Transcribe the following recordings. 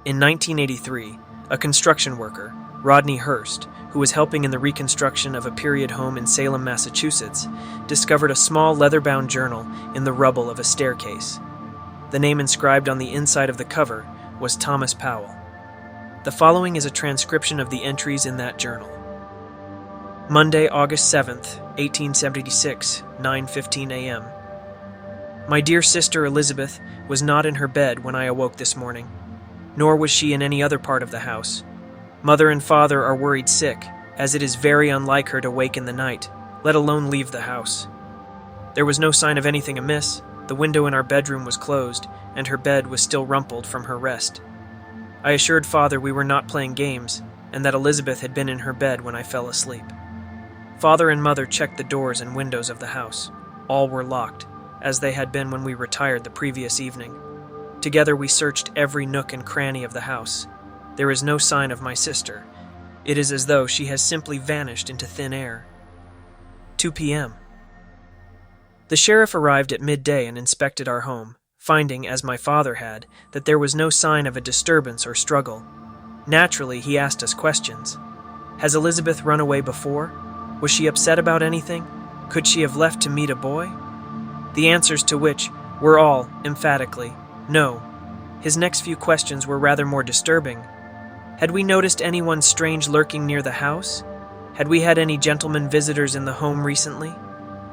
In 1983, a construction worker, Rodney Hurst, who was helping in the reconstruction of a period home in Salem, Massachusetts, discovered a small leather-bound journal in the rubble of a staircase. The name inscribed on the inside of the cover was Thomas Powell. The following is a transcription of the entries in that journal. Monday, August 7th, 1876, 9:15 a.m. My dear sister Elizabeth was not in her bed when I awoke this morning, nor was she in any other part of the house. Mother and father are worried sick, as it is very unlike her to wake in the night, let alone leave the house. There was no sign of anything amiss. The window in our bedroom was closed, and her bed was still rumpled from her rest. I assured father we were not playing games, and that Elizabeth had been in her bed when I fell asleep. Father and mother checked the doors and windows of the house. All were locked, as they had been when we retired the previous evening. Together we searched every nook and cranny of the house. There is no sign of my sister. It is as though she has simply vanished into thin air. 2 p.m. The sheriff arrived at midday and inspected our home, finding, as my father had, that there was no sign of a disturbance or struggle. Naturally, he asked us questions. Has Elizabeth run away before? Was she upset about anything? Could she have left to meet a boy? The answers to which were all, emphatically, no. His next few questions were rather more disturbing. Had we noticed anyone strange lurking near the house? Had we had any gentlemen visitors in the home recently?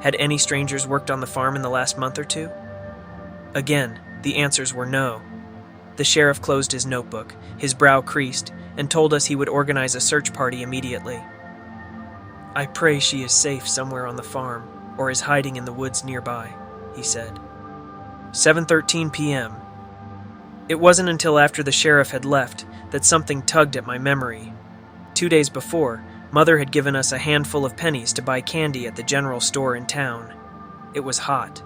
Had any strangers worked on the farm in the last month or two? Again, the answers were no. The sheriff closed his notebook, his brow creased, and told us he would organize a search party immediately. I pray she is safe somewhere on the farm, or is hiding in the woods nearby, he said. 7:13 p.m. It wasn't until after the sheriff had left that something tugged at my memory. 2 days before, Mother had given us a handful of pennies to buy candy at the general store in town. It was hot.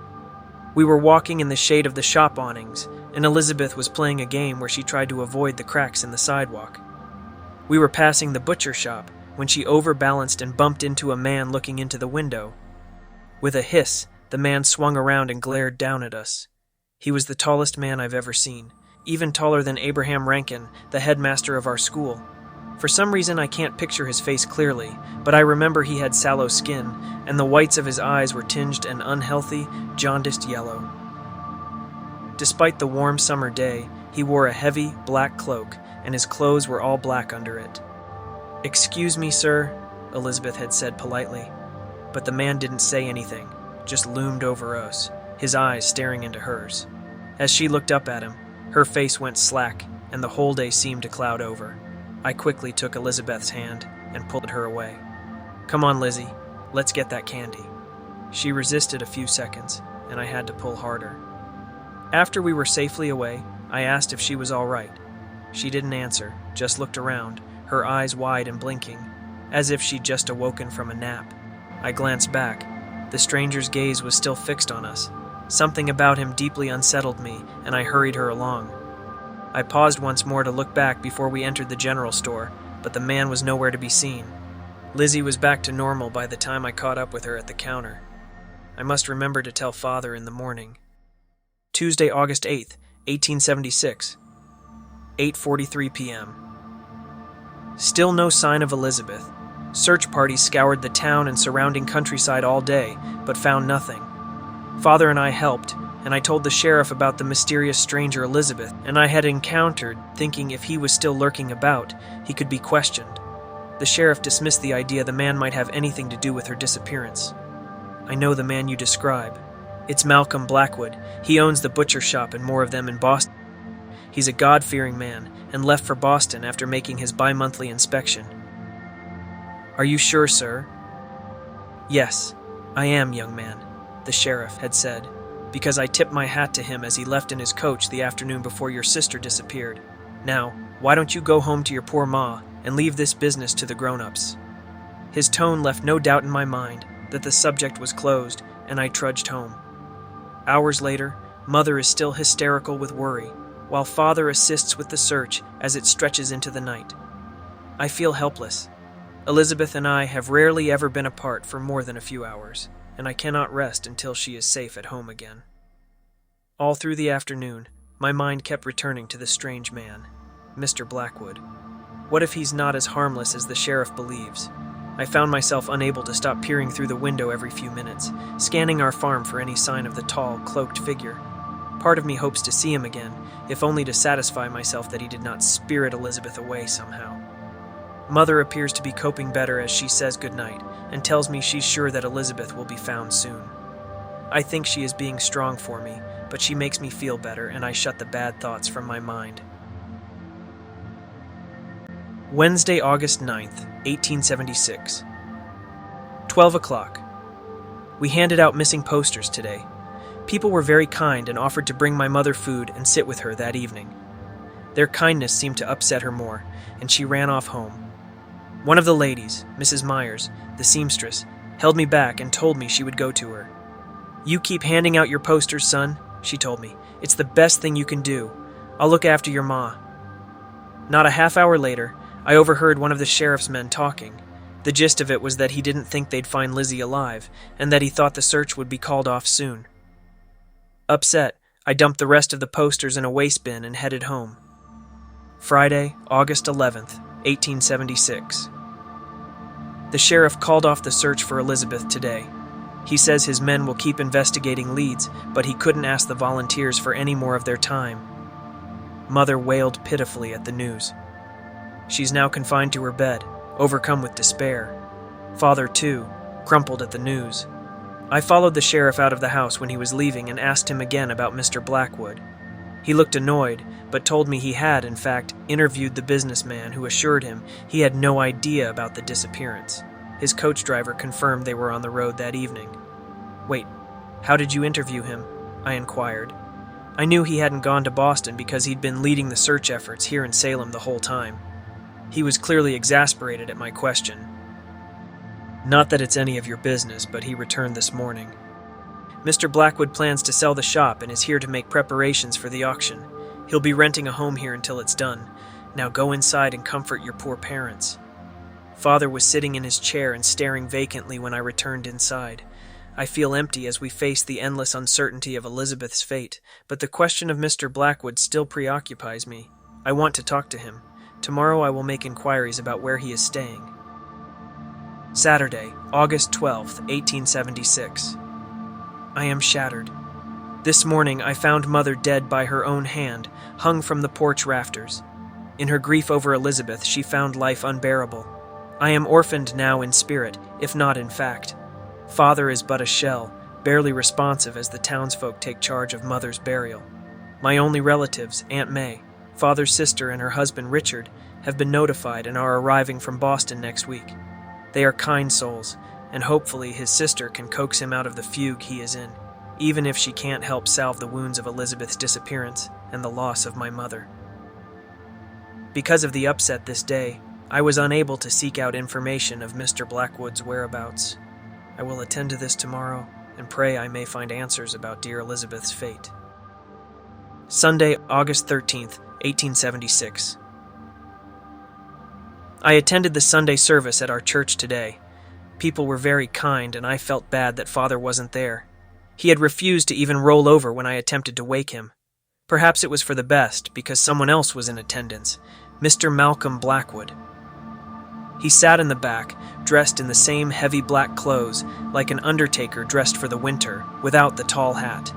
We were walking in the shade of the shop awnings, and Elizabeth was playing a game where she tried to avoid the cracks in the sidewalk. We were passing the butcher shop when she overbalanced and bumped into a man looking into the window. With a hiss, the man swung around and glared down at us. He was the tallest man I've ever seen, even taller than Abraham Rankin, the headmaster of our school. For some reason I can't picture his face clearly, but I remember he had sallow skin, and the whites of his eyes were tinged an unhealthy, jaundiced yellow. Despite the warm summer day, he wore a heavy, black cloak, and his clothes were all black under it. "Excuse me, sir," Elizabeth had said politely, but the man didn't say anything, just loomed over us, his eyes staring into hers. As she looked up at him, her face went slack, and the whole day seemed to cloud over. I quickly took Elizabeth's hand and pulled her away. "Come on, Lizzie, let's get that candy." She resisted a few seconds, and I had to pull harder. After we were safely away, I asked if she was all right. She didn't answer, just looked around, her eyes wide and blinking, as if she'd just awoken from a nap. I glanced back. The stranger's gaze was still fixed on us. Something about him deeply unsettled me, and I hurried her along. I paused once more to look back before we entered the general store, but the man was nowhere to be seen. Lizzie was back to normal by the time I caught up with her at the counter. I must remember to tell Father in the morning. Tuesday, August 8th, 1876, 8:43 p.m. Still no sign of Elizabeth. Search parties scoured the town and surrounding countryside all day, but found nothing. Father and I helped, and I told the sheriff about the mysterious stranger Elizabeth and I had encountered, thinking if he was still lurking about, he could be questioned. The sheriff dismissed the idea the man might have anything to do with her disappearance. "I know the man you describe. It's Malcolm Blackwood. He owns the butcher shop and more of them in Boston. He's a God-fearing man and left for Boston after making his bi-monthly inspection." "Are you sure, sir?" "Yes, I am, young man," the sheriff had said, "because I tipped my hat to him as he left in his coach the afternoon before your sister disappeared. Now, why don't you go home to your poor ma and leave this business to the grown-ups?" His tone left no doubt in my mind that the subject was closed, and I trudged home. Hours later, Mother is still hysterical with worry, while Father assists with the search as it stretches into the night. I feel helpless. Elizabeth and I have rarely ever been apart for more than a few hours, and I cannot rest until she is safe at home again. All through the afternoon, my mind kept returning to the strange man. Mr. Blackwood. What if he's not as harmless as the sheriff believes? I found myself unable to stop peering through the window every few minutes, scanning our farm for any sign of the tall, cloaked figure. Part of me hopes to see him again, if only to satisfy myself that he did not spirit Elizabeth away somehow. Mother appears to be coping better as she says goodnight and tells me she's sure that Elizabeth will be found soon. I think she is being strong for me, but she makes me feel better and I shut the bad thoughts from my mind. Wednesday, August 9th, 1876. 12 o'clock. We handed out missing posters today. People were very kind and offered to bring my mother food and sit with her that evening. Their kindness seemed to upset her more, and she ran off home. One of the ladies, Mrs. Myers, the seamstress, held me back and told me she would go to her. "You keep handing out your posters, son," she told me. "It's the best thing you can do. I'll look after your ma." Not a half hour later, I overheard one of the sheriff's men talking. The gist of it was that he didn't think they'd find Lizzie alive, and that he thought the search would be called off soon. Upset, I dumped the rest of the posters in a waste bin and headed home. Friday, August 11th, 1876. The sheriff called off the search for Elizabeth today. He says his men will keep investigating leads, but he couldn't ask the volunteers for any more of their time. Mother wailed pitifully at the news. She's now confined to her bed, overcome with despair. Father, too, crumpled at the news. I followed the sheriff out of the house when he was leaving and asked him again about Mr. Blackwood. He looked annoyed, but told me he had, in fact, interviewed the businessman who assured him he had no idea about the disappearance. His coach driver confirmed they were on the road that evening. "Wait, how did you interview him?" I inquired. I knew he hadn't gone to Boston because he'd been leading the search efforts here in Salem the whole time. He was clearly exasperated at my question. "Not that it's any of your business, but he returned this morning. Mr. Blackwood plans to sell the shop and is here to make preparations for the auction. He'll be renting a home here until it's done. Now go inside and comfort your poor parents." Father was sitting in his chair and staring vacantly when I returned inside. I feel empty as we face the endless uncertainty of Elizabeth's fate, but the question of Mr. Blackwood still preoccupies me. I want to talk to him. Tomorrow I will make inquiries about where he is staying. Saturday, August 12th, 1876. I am shattered. This morning I found Mother dead by her own hand, hung from the porch rafters. In her grief over Elizabeth, she found life unbearable. I am orphaned now in spirit, if not in fact. Father is but a shell, barely responsive as the townsfolk take charge of Mother's burial. My only relatives, Aunt May, Father's sister and her husband Richard, have been notified and are arriving from Boston next week. They are kind souls, and hopefully his sister can coax him out of the fugue he is in, even if she can't help salve the wounds of Elizabeth's disappearance and the loss of my mother. Because of the upset this day, I was unable to seek out information of Mr. Blackwood's whereabouts. I will attend to this tomorrow and pray I may find answers about dear Elizabeth's fate. Sunday, August 13th, 1876. I attended the Sunday service at our church today. People were very kind, and I felt bad that Father wasn't there. He had refused to even roll over when I attempted to wake him. Perhaps it was for the best, because someone else was in attendance, Mr. Malcolm Blackwood. He sat in the back, dressed in the same heavy black clothes, like an undertaker dressed for the winter, without the tall hat.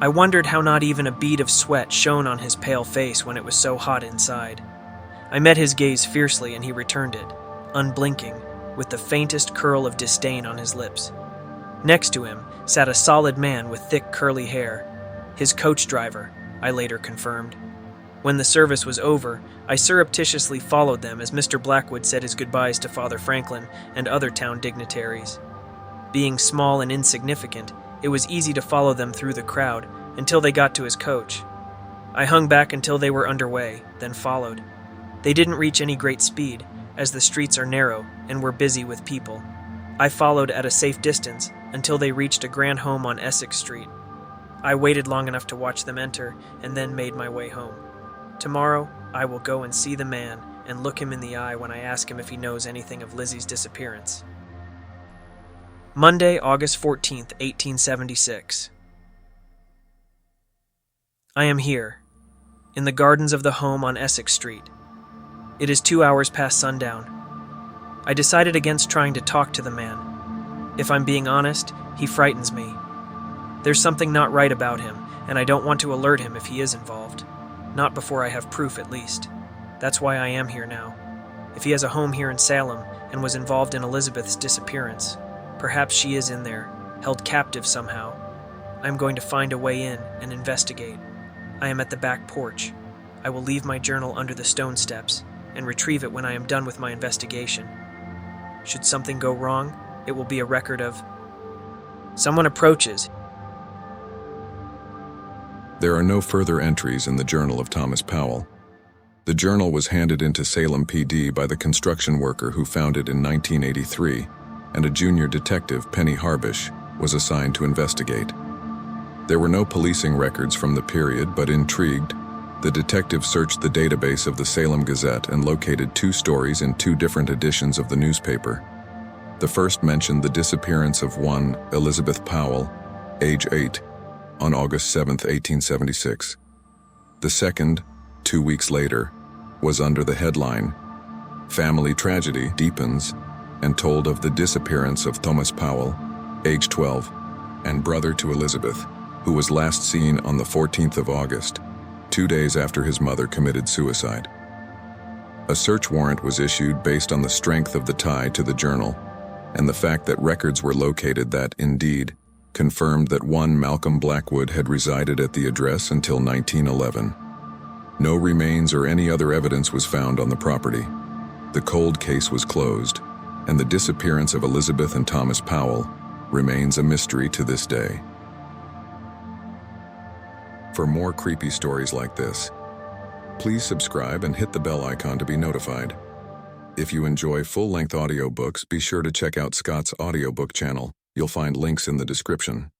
I wondered how not even a bead of sweat shone on his pale face when it was so hot inside. I met his gaze fiercely and he returned it, unblinking, with the faintest curl of disdain on his lips. Next to him sat a solid man with thick curly hair. His coach driver, I later confirmed. When the service was over, I surreptitiously followed them as Mr. Blackwood said his goodbyes to Father Franklin and other town dignitaries. Being small and insignificant, it was easy to follow them through the crowd until they got to his coach. I hung back until they were underway, then followed. They didn't reach any great speed, as the streets are narrow and were busy with people. I followed at a safe distance until they reached a grand home on Essex Street. I waited long enough to watch them enter and then made my way home. Tomorrow, I will go and see the man and look him in the eye when I ask him if he knows anything of Lizzie's disappearance. Monday, August 14th, 1876. I am here. in the gardens of the home on Essex Street. It is 2 hours past sundown. I decided against trying to talk to the man. If I'm being honest, he frightens me. There's something not right about him, and I don't want to alert him if he is involved. Not before I have proof, at least. That's why I am here now. If he has a home here in Salem and was involved in Elizabeth's disappearance, perhaps she is in there, held captive somehow. I'm going to find a way in and investigate. I am at the back porch. I will leave my journal under the stone steps and retrieve it when I am done with my investigation. Should something go wrong, it will be a record of... Someone approaches. There are no further entries in the journal of Thomas Powell. The journal was handed into Salem PD by the construction worker who found it in 1983, and a junior detective, Penny Harbish, was assigned to investigate. There were no policing records from the period, but intrigued, the detective searched the database of the Salem Gazette and located 2 stories in 2 different editions of the newspaper. The first mentioned the disappearance of one Elizabeth Powell, age 8, on August 7, 1876. The second, 2 weeks later, was under the headline, "Family Tragedy Deepens," and told of the disappearance of Thomas Powell, age 12, and brother to Elizabeth, who was last seen on the 14th of August, 2 days after his mother committed suicide. A search warrant was issued based on the strength of the tie to the journal, and the fact that records were located that, indeed, confirmed that one Malcolm Blackwood had resided at the address until 1911. No remains or any other evidence was found on the property. The cold case was closed, and the disappearance of Elizabeth and Thomas Powell remains a mystery to this day. For more creepy stories like this, please subscribe and hit the bell icon to be notified. If you enjoy full-length audiobooks, be sure to check out Scott's audiobook channel. You'll find links in the description.